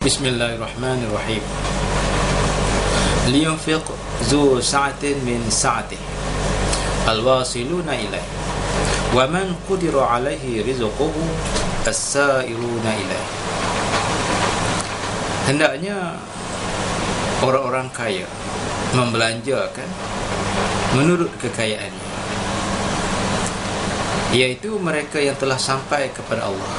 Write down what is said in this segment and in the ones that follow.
Bismillahirrahmanirrahim. Liyunfiq zu sa'atin min sa'atih al-wasiluna ilaih wa man qudira alaihi rizquhu as-sa'iruna ilaih. Hendaknya orang-orang kaya membelanjakan menurut kekayaannya, iaitu mereka yang telah sampai kepada Allah,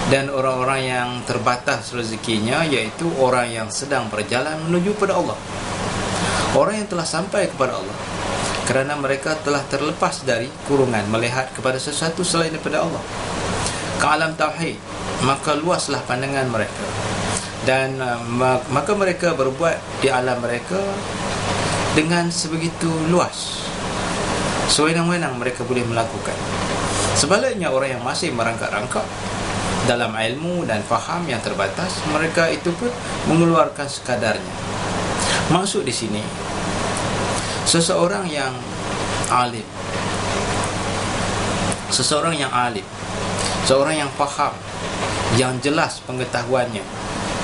dan orang-orang yang terbatas rezekinya, iaitu orang yang sedang berjalan menuju pada Allah. Orang yang telah sampai kepada Allah kerana mereka telah terlepas dari kurungan melihat kepada sesuatu selain daripada Allah, ke alam tauhid, maka luaslah pandangan mereka, dan maka mereka berbuat di alam mereka dengan sebegitu luas, sewenang-wenang mereka boleh melakukan. Sebaliknya, orang yang masih merangkak-rangkak dalam ilmu dan faham yang terbatas, mereka itu pun mengeluarkan sekadarnya. Maksud di sini, seseorang yang alim, seorang yang faham, yang jelas pengetahuannya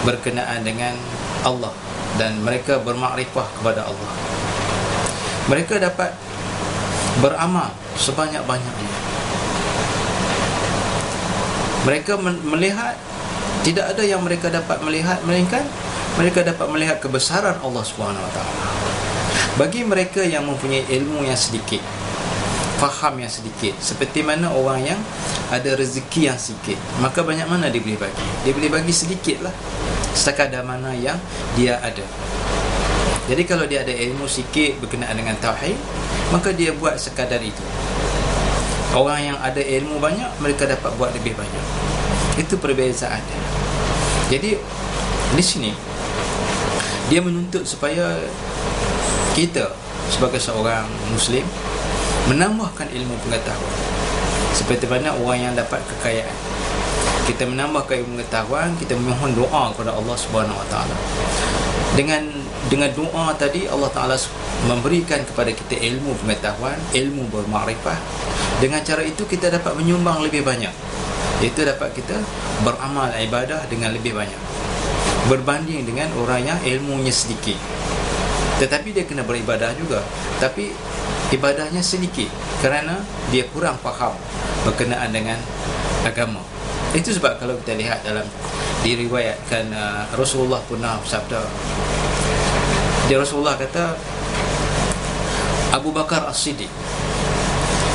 berkenaan dengan Allah, dan mereka bermakrifah kepada Allah, mereka dapat beramal sebanyak-banyaknya. Mereka melihat, tidak ada yang mereka dapat melihat melainkan mereka dapat melihat kebesaran Allah SWT. Bagi mereka yang mempunyai ilmu yang sedikit, faham yang sedikit, seperti mana orang yang ada rezeki yang sedikit, maka banyak mana dia boleh bagi? Dia boleh bagi sedikit lah, sekadar mana yang dia ada. Jadi kalau dia ada ilmu sikit berkenaan dengan tauhid, maka dia buat sekadar itu. Orang yang ada ilmu banyak, mereka dapat buat lebih banyak. Itu perbezaan dia. Jadi di sini dia menuntut supaya kita sebagai seorang Muslim menambahkan ilmu pengetahuan, seperti mana orang yang dapat kekayaan. Kita menambahkan ilmu pengetahuan, kita memohon doa kepada Allah Subhanahu Wa Taala. Dengan doa tadi, Allah Ta'ala memberikan kepada kita ilmu pengetahuan, ilmu bermakrifah. Dengan cara itu kita dapat menyumbang lebih banyak, iaitu dapat kita beramal ibadah dengan lebih banyak, berbanding dengan orang yang ilmunya sedikit, tetapi dia kena beribadah juga, tapi ibadahnya sedikit kerana dia kurang faham berkenaan dengan agama. Itu sebab kalau kita lihat dalam diriwayatkan, Rasulullah pernah bersabda, Rasulullah kata, Abu Bakar As-Siddiq,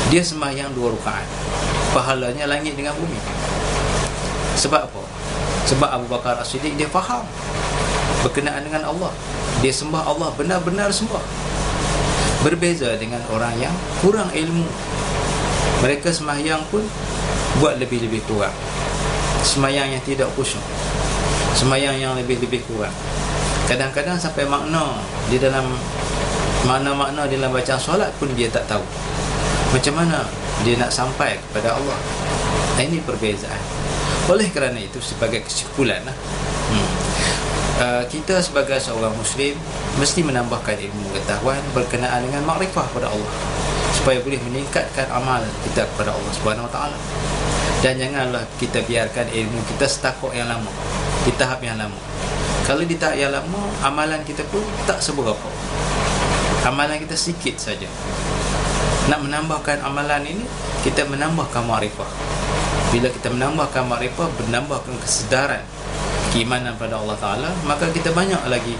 dia sembahyang 2 rakaat, pahalanya langit dengan bumi. Sebab apa? Sebab Abu Bakar As-Siddiq dia faham berkenaan dengan Allah, dia sembah Allah, benar-benar sembah. Berbeza dengan orang yang kurang ilmu, mereka sembahyang pun buat lebih-lebih kurang, sembahyang yang tidak khusyuk, sembahyang yang lebih-lebih kurang. Kadang-kadang sampai makna di dalam makna-makna dalam bacaan solat pun dia tak tahu macam mana dia nak sampai kepada Allah. Ini perbezaan. Oleh kerana itu, sebagai kesimpulan, kita sebagai seorang Muslim mesti menambahkan ilmu pengetahuan berkenaan dengan makrifah kepada Allah, supaya boleh meningkatkan amal kita kepada Allah Subhanahu Wa Taala. Dan janganlah kita biarkan ilmu kita setakuk yang lama, di tahap yang lama. Kalau di tahap yang lama, amalan kita pun tak seberapa, amalan kita sikit saja. Nak menambahkan amalan ini, kita menambahkan makrifah. Bila kita menambahkan makrifah, menambahkan kesedaran, keimanan pada Allah Ta'ala, maka kita banyak lagi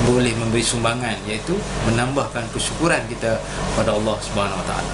boleh memberi sumbangan, iaitu menambahkan kesyukuran kita pada Allah Subhanahu Wa Ta'ala.